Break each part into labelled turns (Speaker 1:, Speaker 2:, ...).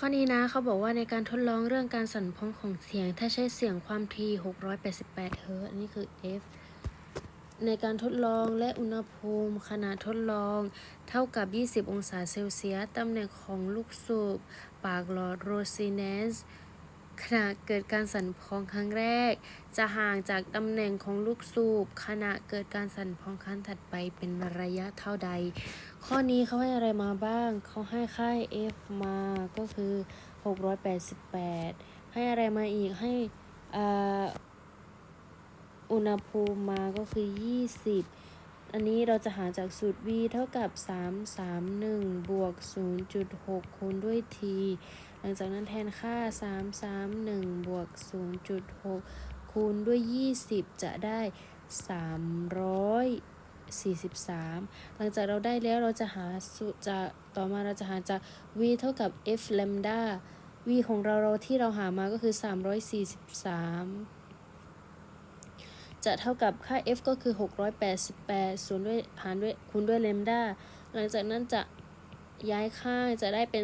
Speaker 1: ข้อนี้นะเขาบอกว่าในการทดลองเรื่องการสั่นพ้องของเสียงถ้าใช้เสียงความถี่688 เฮิรตซ์อันนี้คือ F ในการทดลองและอุณหภูมิขณะทดลองเท่ากับ 20 องศาเซลเซียสตำแหน่งของลูกสูบปากหลอดโรซิเนสขณะเกิดการสั่นพ้องครั้งแรกจะห่างจากตำแหน่งของลูกสูบขณะเกิดการสั่นพ้องครั้งถัดไปเป็นระยะเท่าใดข้อนี้เขาให้อะไรมาบ้างเขาให้ค่า F มาก็คือ688ให้อะไรมาอีกให้อุณหภูมิมาก็คือ20อันนี้เราจะหาจากสูตร v เท่ากับ331บวก 0.6 คูณด้วย t หลังจากนั้นแทนค่า331บวก 0.6 คูณด้วย20จะได้343หลังจากเราได้แล้วเราจะหาต่อมาเราจะหาจาก v เท่ากับ f lambda v ของเราที่เราหามาก็คือ343จะเท่ากับค่า f ก็คือ688ส่วนด้วยหารด้วยคูณด้วย lambda หลังจากนั้นจะย้ายข้างจะได้เป็น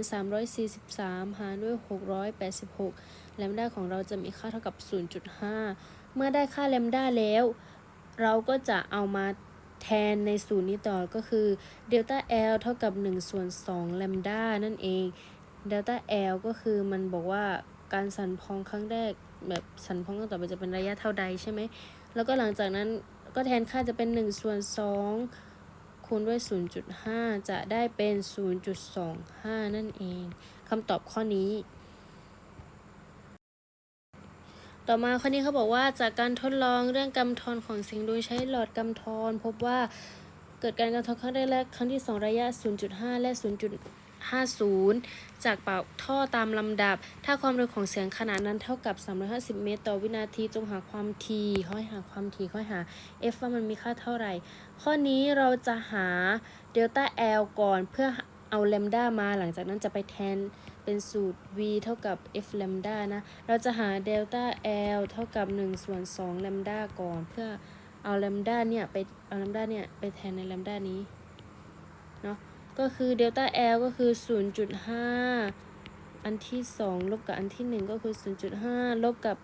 Speaker 1: 343หารด้วย686 lambda ของเราจะมีค่าเท่ากับ 0.5 เมื่อได้ค่า lambda แล้วเราก็จะเอามาแทนในสูตรนี้ต่อก็คือ delta L เท่ากับ1ส่วน2 lambda นั่นเอง delta L ก็คือมันบอกว่าการสั่นพ้องครั้งแรกแบบสั่นพ้องต่อไปจะเป็นระยะเท่าใดใช่ไหมแล้วก็หลังจากนั้นก็แทนค่าจะเป็น1ส่วน2คูณด้วย 0.5 จะได้เป็น 0.25 นั่นเองคำตอบข้อนี้ต่อมาข้อนี้เขาบอกว่าจากการทดลองเรื่องกำทรของเสียงโดยใช้หลอดกำทรพบว่าเกิดการกำทรครั้งแรกและครั้งที่2ระยะ 0.5 และ 0.50 จากปากท่อตามลำดับถ้าความเร็วของเสียงขนาดนั้นเท่ากับ350เมตรต่อวินาทีจงหาความถี่ค่อยหาความถี่ค่อยหา f ว่ามันมีค่าเท่าไหร่ข้อนี้เราจะหา delta L ก่อนเพื่อเอา lambda มาหลังจากนั้นจะไปแทนเป็นสูตร v เท่ากับ f lambda นะเราจะหา delta L เท่ากับ1ส่วน2 lambda ก่อนเพื่อเอา lambda เนี่ยไปแทนใน lambda นี้เนาะก็คือ delta L ก็คือ 0.5 อันที่2ลบกับอันที่1ก็คือ 0.5 ลบกับ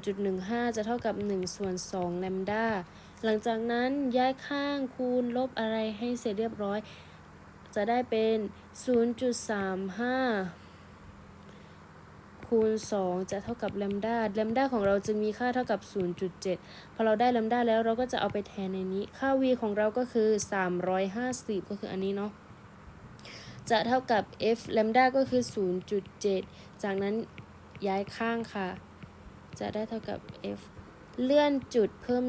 Speaker 1: 0.15 จะเท่ากับ1ส่วน2 lambda หลังจากนั้นย้ายข้างคูณลบอะไรให้เสร็จเรียบร้อยจะได้เป็น 0.35 คูณ2จะเท่ากับ lambda ของเราจะมีค่าเท่ากับ 0.7 พอเราได้ lambda แล้วเราก็จะเอาไปแทนในนี้ค่า v ของเราก็คือ350ก็คืออันนี้เนาะจะเท่ากับ f lambda ก็คือ 0.7 จากนั้นย้ายข้างค่ะจะได้เท่ากับ f เลื่อนจุดเพิ่ม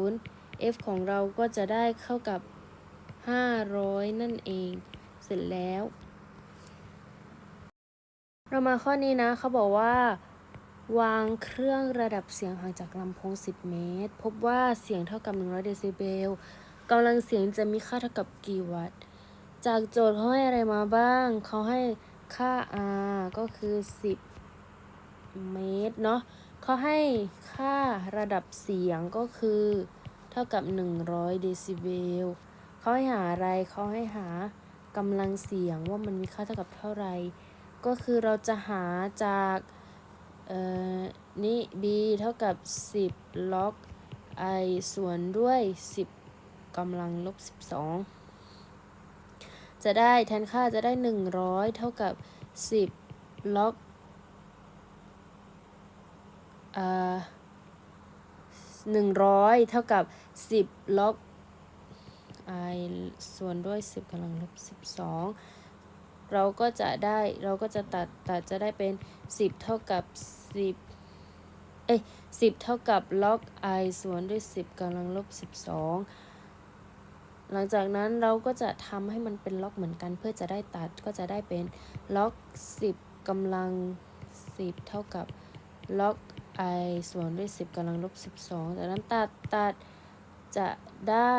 Speaker 1: 0 f ของเราก็จะได้เท่ากับ500นั่นเองเสร็จแล้วเรามาข้อนี้นะเขาบอกว่าวางเครื่องระดับเสียงห่างจากลำโพง10เมตรพบว่าเสียงเท่ากับ100เดซิเบลกำลังเสียงจะมีค่าเท่ากับกี่วัตต์จากโจทย์เขาให้อะไรมาบ้างเขาให้ค่า R ก็คือ10เมตรเนาะเขาให้ค่าระดับเสียงก็คือเท่ากับ100เดซิเบลเขาให้หาอะไรเขาให้หากำลังเสียงว่ามันมีค่าเท่ากับเท่าไหร่ก็คือเราจะหาจากนี่ b เท่ากับ10 log i ส่วนด้วย10กำลังลบ12จะได้แทนค่าจะได้100เท่ากับ10 log 100เท่ากับ10 log i ส่วนด้วย10กำลังลบ12เราก็จะตัดจะได้เป็น10เท่ากับ10เท่ากับ log i ส่วนด้วย10กำลังลบ12หลังจากนั้นเราก็จะทำให้มันเป็นล็อกเหมือนกันเพื่อจะได้ตัดก็จะได้เป็น log 10กำลัง10เท่ากับ log i ส่วนด้วย10กำลังลบ12จากนั้นตัดจะได้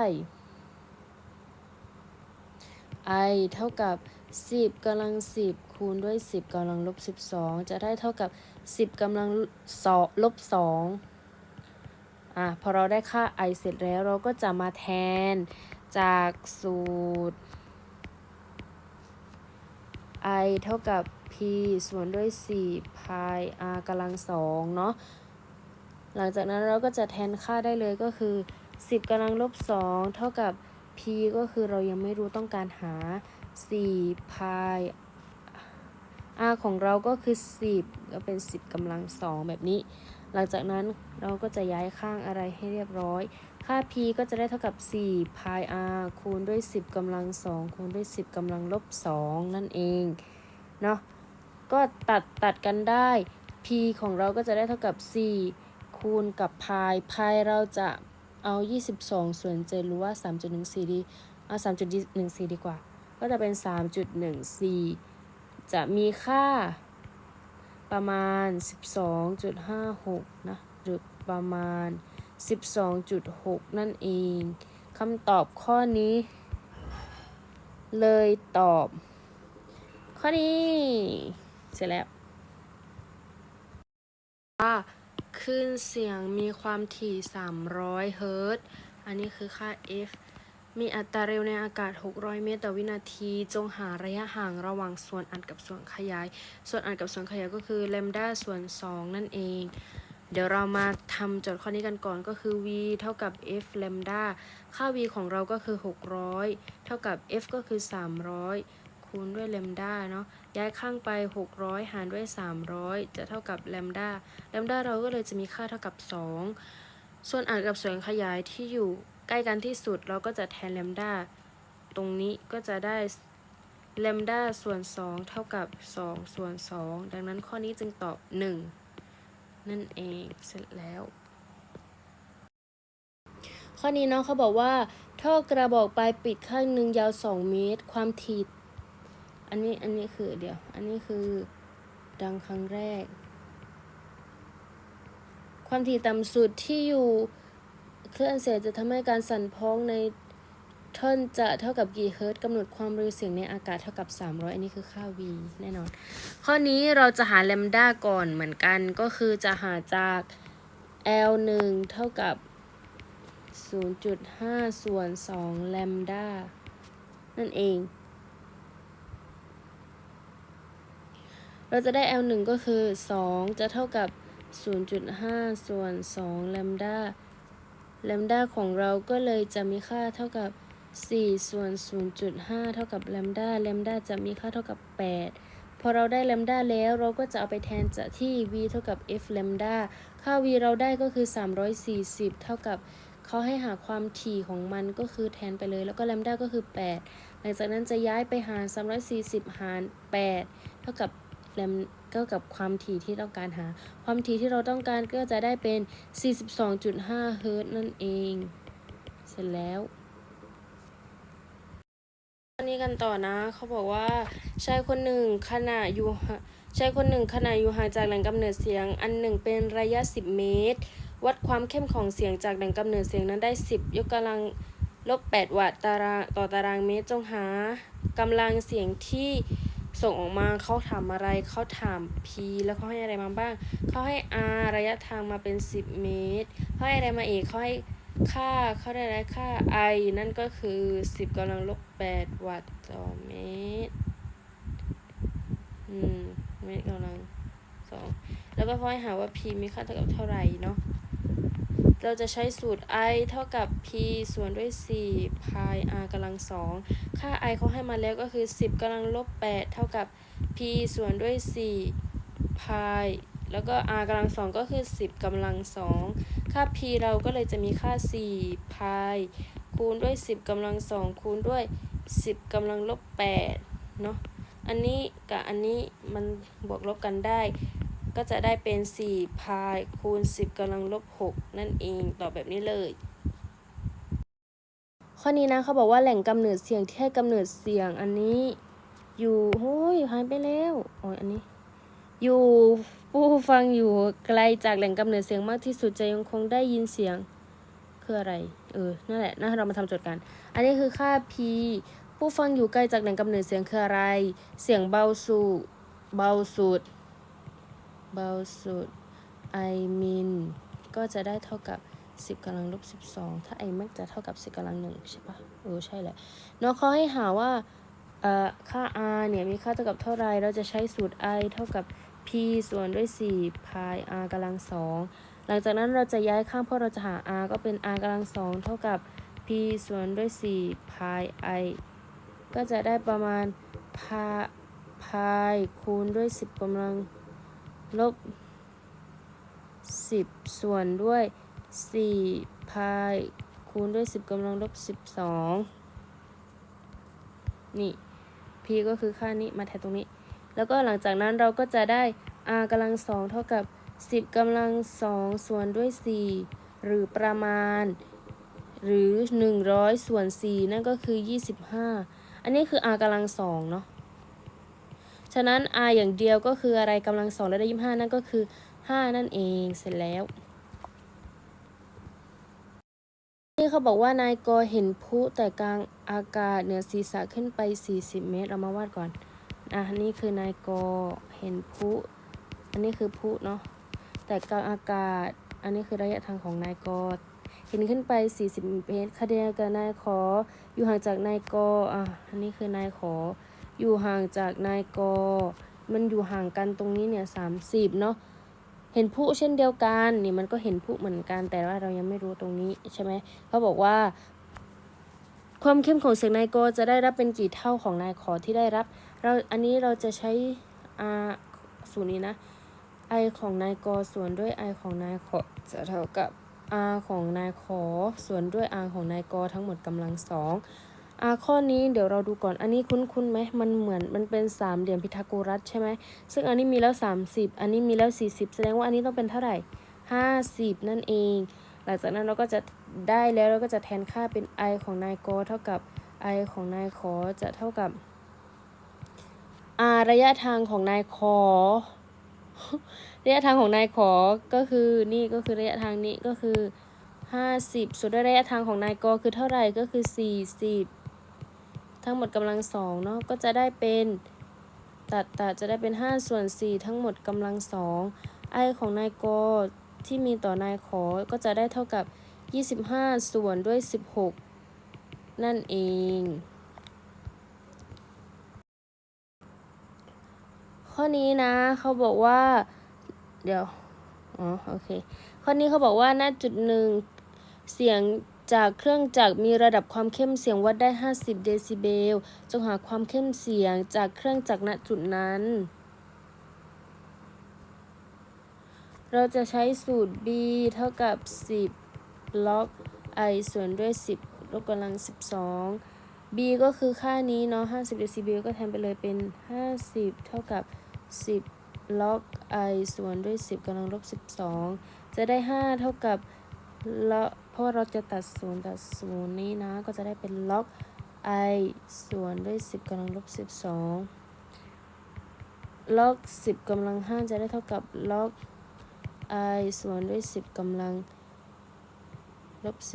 Speaker 1: i เท่ากับ10กำลัง10คูณด้วย10กำลังลบ12จะได้เท่ากับ10กำลังลบ2พอเราได้ค่า i เสร็จแล้วเราก็จะมาแทนจากสูตร i เท่ากับ p ส่วนด้วย4 pi r กำลัง2เนาะหลังจากนั้นเราก็จะแทนค่าได้เลยก็คือ10กำลังลบ2เท่ากับ p ก็คือเรายังไม่รู้ต้องการหา4 pi r ของเราก็คือ10ก็เป็น10กำลัง2แบบนี้หลังจากนั้นเราก็จะย้ายข้างอะไรให้เรียบร้อยค่า p ก็จะได้เท่ากับ4 pi r คูณด้วย10กำลัง2คูณด้วย10กำลังลบ2นั่นเองเนาะก็ตัดกันได้ p ของเราก็จะได้เท่ากับ4คูณกับ pi เราจะเอา22ส่วน7หรือว่า3.14ดีเอา3.14ดีกว่าก็จะเป็น3.14จะมีค่าประมาณ 12.56 นะหรือประมาณ 12.6 นั่นเองคำตอบข้อนี้เลยตอบข้อนี้เสร็จแล้วคลื่นเสียงมีความถี่300เฮิรตซ์อันนี้คือค่า f มีอัตราเร็วในอากาศ600เมตรต่อวินาทีจงหาระยะห่างระหว่างส่วนอัดกับส่วนขยายส่วนอัดกับส่วนขยายก็คือแลมดาส่วน2นั่นเองเดี๋ยวเรามาทำโจทย์ข้อนี้กันก่อนก็คือ v เท่ากับ f แลมดาค่า v ของเราก็คือ600เท่ากับ f ก็คือ300คูณด้วยแลมดาเนาะย้ายข้างไป600หารด้วย300จะเท่ากับแลมดาเราก็เลยจะมีค่าเท่ากับ2ส่วนอัดกับส่วนขยายที่อยู่ใกล้กันที่สุดเราก็จะแทนแลมดาตรงนี้ก็จะได้แลมดาส่วน2เท่ากับ2ส่วน2ดังนั้นข้อนี้จึงตอบ1นั่นเองเสร็จแล้วข้อนี้เนาะเขาบอกว่าท่อกระบอกปลายปิดข้างหนึ่งยาว2เมตรความถี่อันนี้คืออันนี้คือดังครั้งแรกความถี่ต่ำสุดที่อยู่คลื่นเสียงจะทำให้การสั่นพ้องในท่อนจะเท่ากับกี่เฮิรตซ์กำหนดความเร็วเสียงในอากาศเท่ากับ300อันนี้คือค่า v แน่นอนข้อนี้เราจะหาแลมดาก่อนเหมือนกันก็คือจะหาจาก L 1เท่ากับ 0.5 ส่วน2แลมดานั่นเองเราจะได้ L 1ก็คือ2จะเท่ากับ 0.5 ส่วน2แลมดาของเราก็เลยจะมีค่าเท่ากับ4ส่วน 0.5 เท่ากับแลมดาจะมีค่าเท่ากับ8พอเราได้แลมดาแล้วเราก็จะเอาไปแทนจากที่ v เท่ากับ f แลมดาค่า v เราได้ก็คือ340เท่ากับเขาให้หาความถี่ของมันก็คือแทนไปเลยแล้วก็แลมดาก็คือ8หลังจากนั้นจะย้ายไปหาร340หาร8เท่ากับความถี่ที่ต้องการหาความถี่ที่เราต้องการก็จะได้เป็น 42.5 เฮิรตซ์นั่นเองเสร็จแล้วอันนี้กันต่อนะเขาบอกว่าชายคนหนึ่งขณะอยู่ห่างจากแหล่งกำเนิดเสียงอันหนึ่งเป็นระยะ10เมตรวัดความเข้มของเสียงจากแหล่งกำเนิดเสียงนั้นได้10 ยกกำลังลบ8 วัตต์ต่อตารางเมตรจงหากำลังเสียงที่ส่งออกมาเขาถามอะไรเขาถาม p แล้วเขาให้อะไรมาบ้างเขาให้ r ระยะทางมาเป็น10เมตรเขาให้อะไรมาอีกเขาให้เขาได้อะไรค่า i นั่นก็คือ10กำลังลบ8 วัตต์ต่อเมตรเมตรกำลัง2แล้วก็เขาให้หาว่า p มีค่าเท่ากับเท่าไหร่เนาะเราจะใช้สูตร i เท่ากับ p ส่วนด้วย4 pi r กำลัง2ค่า i เขาให้มาแล้วก็คือ10กำลังลบ8เท่ากับ p ส่วนด้วย4 pi แล้วก็ r กำลัง2ก็คือ10กำลัง2ค่า p เราก็เลยจะมีค่า4 pi คูณด้วย10กำลัง2คูณด้วย10กำลังลบ8เนาะอันนี้กับอันนี้มันบวกลบกันได้ก็จะได้เป็น4 pi คูณ10กำลังลบ6นั่นเองตอบแบบนี้เลยข้อนี้นะเขาบอกว่าแหล่งกำเนิดเสียงที่ให้กำเนิดเสียงอันนี้อยู่หายไปแล้วอันนี้อยู่ผู้ฟังอยู่ไกลจากแหล่งกำเนิดเสียงมากที่สุดจะยังคงได้ยินเสียงคืออะไรนั่นแหละเรามาทำโจทย์กันอันนี้คือค่า p ผู้ฟังอยู่ไกลจากแหล่งกำเนิดเสียงคืออะไรเสียงเบาสุดI mean ก็จะได้เท่ากับ10กำลังลบ12ถ้า I max จะเท่ากับ10กำลัง1ใช่ปะใช่แหละเนาะเขาให้หาว่า ค่า r เนี่ยมีค่าเท่ากับเท่าไรเราจะใช้สูตร i เท่ากับ p ส่วนด้วย4 pi r กำลัง2หลังจากนั้นเราจะย้ายข้างเพราะเราจะหา r ก็เป็น r กำลัง2เท่ากับ p ส่วนด้วย4 pi i ก็จะได้ประมาณ pi คูณด้วย10กำลังลบ10ส่วนด้วย4 pi คูณด้วย10กำลังลบ12นี่ p ก็คือค่านี้มาแทนตรงนี้แล้วก็หลังจากนั้นเราก็จะได้ r กำลัง2เท่ากับ10กำลัง2ส่วนด้วย4หรือประมาณหรือ100ส่วน4นั่นก็คือ25อันนี้คือ r กำลัง2เนาะฉะนั้น r อย่างเดียวก็คืออะไรกำลัง2แล้วได้25นั่นก็คือ5นั่นเองเสร็จแล้วนี่เขาบอกว่านายกเห็นพลุแต่กลางอากาศเหนือศีรษะขึ้นไป40เมตรเรามาวาดก่อนนี่คือนายกเห็นพลุอันนี้คือพลุเนาะแต่กลางอากาศอันนี้คือระยะทางของนายกเห็นขึ้นไป40เมตรคดีกับนายขออยู่ห่างจากนายกอันนี้คือนายขออยู่ห่างจากนายกมันอยู่ห่างกันตรงนี้เนี่ย30เนาะเห็นพลุเช่นเดียวกันนี่มันก็เห็นพลุเหมือนกันแต่ว่าเรายังไม่รู้ตรงนี้ใช่ไหมเขาบอกว่าความเข้มของเสียงนายกจะได้รับเป็นกี่เท่าของนายขอที่ได้รับอันนี้เราจะใช้สูตรนี้นะ i ของนายกส่วนด้วย i ของนายขอจะเท่ากับ r ของนายขอส่วนด้วย r ของนายกทั้งหมดกำลัง2ข้อนี้เดี๋ยวเราดูก่อนอันนี้คุ้นไหมมันเหมือนมันเป็นสามเหลี่ยมพีทาโกรัสใช่ไหมซึ่งอันนี้มีแล้ว30อันนี้มีแล้ว40แสดงว่าอันนี้ต้องเป็นเท่าไหร่50นั่นเองหลังจากนั้นเราก็จะได้แล้วเราก็จะแทนค่าเป็น i ของนายกเท่ากับ i ของนายขอจะเท่ากับ ระยะทางของนายขอ ระยะทางของนายขอก็คือนี่ก็คือระยะทางนี้ก็คือ50ส่วนด้วยระยะทางของนายกคือเท่าไหร่ก็คือ40ทั้งหมดกำลัง2เนาะก็จะได้เป็นตัดจะได้เป็น5ส่วน4ทั้งหมดกำลัง2 i ของนายกที่มีต่อนายขอก็จะได้เท่ากับ25ส่วนด้วย16นั่นเองข้อนี้นะเขาบอกว่าเดี๋ยวโอเคข้อนี้เขาบอกว่าณจุดหนึ่งเสียงจากเครื่องจักรมีระดับความเข้มเสียงวัดได้50เดซิเบลจงหาความเข้มเสียงจากเครื่องจักรณจุดนั้นเราจะใช้สูตร b เท่ากับ10 log i ส่วนด้วย10ลบกำลัง12 b ก็คือค่านี้เนาะ50เดซิเบลก็แทนไปเลยเป็น50เท่ากับ10 log i ส่วนด้วย10กำลังลบ12จะได้5เท่ากับเพราะเราจะตัด0นี้นะก็จะได้เป็น log i ส่วนด้วย10กำลังลบ12 log 10กำลัง5จะได้เท่ากับ log i ส่วนด้วย10กำลังลบ12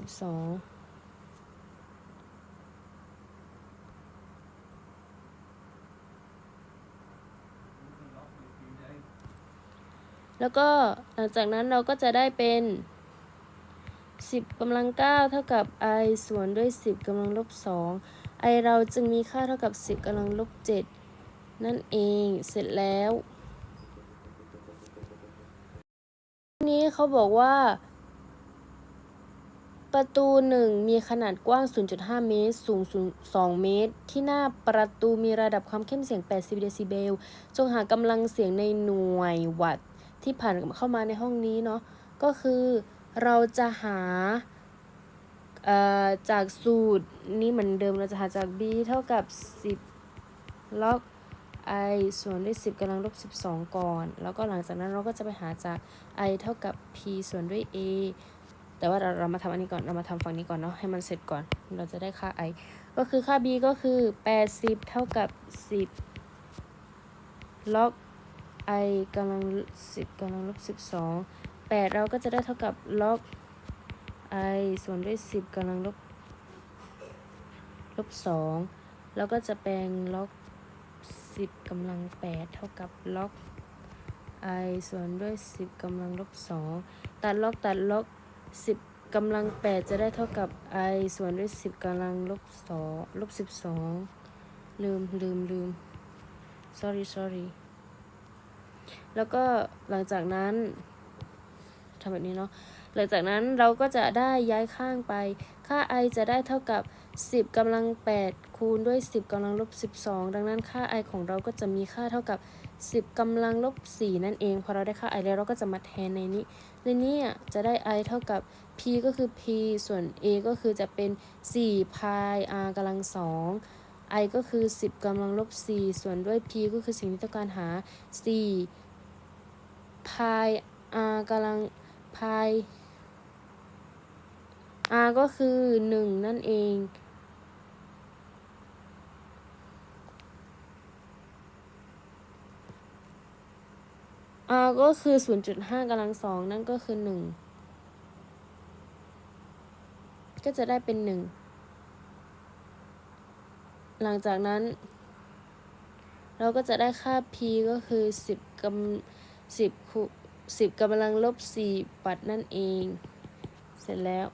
Speaker 1: แล้วก็หลังจากนั้นเราก็จะได้เป็น10กำลัง9เท่ากับ i ส่วนด้วย10กำลังลบ2 i เราจึงมีค่าเท่ากับ10กำลังลบ7นั่นเองเสร็จแล้วนี้เขาบอกว่าประตู1มีขนาดกว้าง 0.5 เมตรสูง2 เมตรที่หน้าประตูมีระดับความเข้มเสียง80เดซิเบลจงหากำลังเสียงในหน่วยวัตต์ที่ผ่านเข้ามาในห้องนี้เนาะก็คือเราจะหาจากสูตรนี้เหมือนเดิมเราจะหาจาก b เท่ากับ10 log i ส่วนด้วย10กำลังลบ12ก่อนแล้วก็หลังจากนั้นเราก็จะไปหาจาก i เท่ากับ p ส่วนด้วย a แต่ว่าเรามาทำอันนี้ก่อนเรามาทำฝั่งนี้ก่อนเนาะให้มันเสร็จก่อนเราจะได้ค่า i ก็คือค่า b ก็คือ80เท่ากับ10 log i กำลัง10กำลังลบ12 8เราก็จะได้เท่ากับ log i ส่วนด้วย10กำลังลบ2แล้วก็จะแปลง log 10กำลัง8เท่ากับ log i ส่วนด้วย10กำลังลบ2ตัด log 10กำลัง8จะได้เท่ากับ i ส่วนด้วย10กำลังลบ12 ลืม sorry แล้วก็หลังจากนั้นทำแบบนี้เนาะหลังจากนั้นเราก็จะได้ย้ายข้างไปค่า i จะได้เท่ากับ10 กำลัง 8 คูณด้วย10 กำลังลบ 12ดังนั้นค่า i ของเราก็จะมีค่าเท่ากับ10 กำลังลบ 4นั่นเองพอเราได้ค่า i แล้วเราก็จะมาแทนในนี้จะได้ i เท่ากับ p ก็คือ p ส่วน a ก็คือจะเป็น4 pi r กำลัง 2 i ก็คือ10 กำลังลบ 4ส่วนด้วย p ก็คือสิ่งที่ต้องการหา4 pi r กำลัง pi r ก็คือ1นั่นเอง r ก็คือ 0.5 กำลัง 2นั่นก็คือ1ก็จะได้เป็น 1หลังจากนั้นเราก็จะได้ค่า p ก็คือ10 กำลังลบ 4 วัตต์นั่นเองเสร็จแล้ว